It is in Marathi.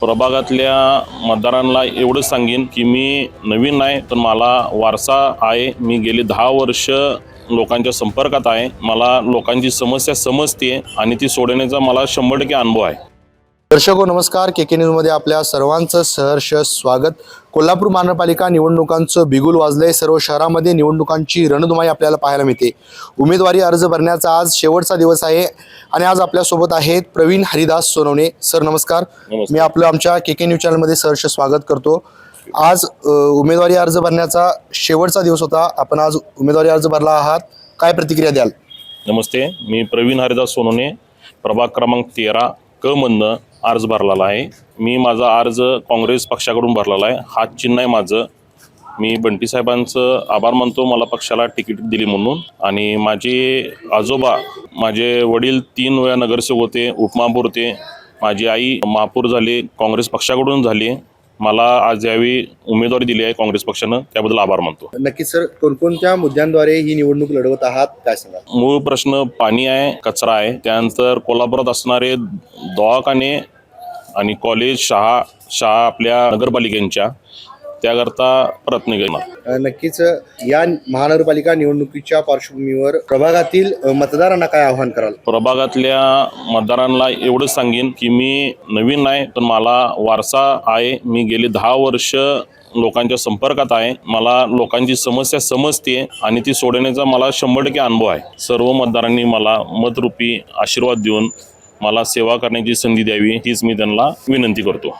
प्रभागातल्या मतदारांना एवढं सांगेन की मी नवीन नाही, पण मला वारसा आहे. मी गेली 10 वर्ष लोकांच्या संपर्कात आहे. मला लोकांची समस्या समजते आणि ती सोडवण्याचा मला 100% अनुभव आहे. दर्शको नमस्कार, के न्यूजमध्ये आपल्या सर्वांचं सहर्ष स्वागत. कोल्हापूर महानगरपालिका निवडणुकांचं बिगुल वाजलंय. सर्व शहरामध्ये निवडणुकांची रणधुमाई आपल्याला पाहायला मिळते. उमेदवारी अर्ज भरण्याचा आज शेवटचा दिवस आहे आणि आज आपल्यासोबत आहेत प्रवीण हरिदास सोनवणे. सर नमस्कार. मी आपलं आमच्या के न्यूज चॅनलमध्ये सहर्ष स्वागत करतो. आज उमेदवारी अर्ज भरण्याचा शेवटचा दिवस होता. आपण आज उमेदवारी अर्ज भरला आहात, काय प्रतिक्रिया द्याल? नमस्ते, मी प्रवीण हरिदास सोनवणे, प्रभाग क्रमांक 13 क मधनं अर्ज भरलेला आहे. मी माझा अर्ज काँग्रेस पक्षाकडून भरलेला आहे. हात चिन्ह आहे माझं. मी बंटी साहेबांचं आभार मानतो, मला पक्षाला तिकीट दिली म्हणून. आणि माझे आजोबा, माझे वडील 3 वेळा नगरसेवक होते, उपमहापौर होते. माझी आई महापौर झाली, काँग्रेस पक्षाकडून झाली. मला आज यावेळी उमेदवारी दिली आहे काँग्रेस पक्षानं, त्याबद्दल आभार मानतो. नक्कीच सर, कोणकोणत्या मुद्द्यांद्वारे ही निवडणूक लढवत आहात, काय सांगा? मूळ प्रश्न पाणी आहे, कचरा आहे. त्यानंतर कोल्हापुरात असणारे दवाखाने आणि कॉलेज, शाळा आपल्या नगरपालिकेच्या, त्याकरता प्रयत्न करणार. नक्कीच या महानगरपालिका निवडणुकीच्या पार्श्वभूमीवर प्रभागातील मतदारांना काय आव्हान कराल? प्रभागातल्या मतदारांना एवढं सांगेन की मी नवीन नाही, पण मला वारसा आहे. मी गेली 10 वर्ष लोकांच्या संपर्कात आहे. मला लोकांची समस्या समजते आणि ती सोडवण्याचा मला 100% अनुभव आहे. सर्व मतदारांनी मला मतरूपी आशीर्वाद देऊन मला सेवा करण्याची संधी द्यावी, हीच मी त्यांना विनंती करतो.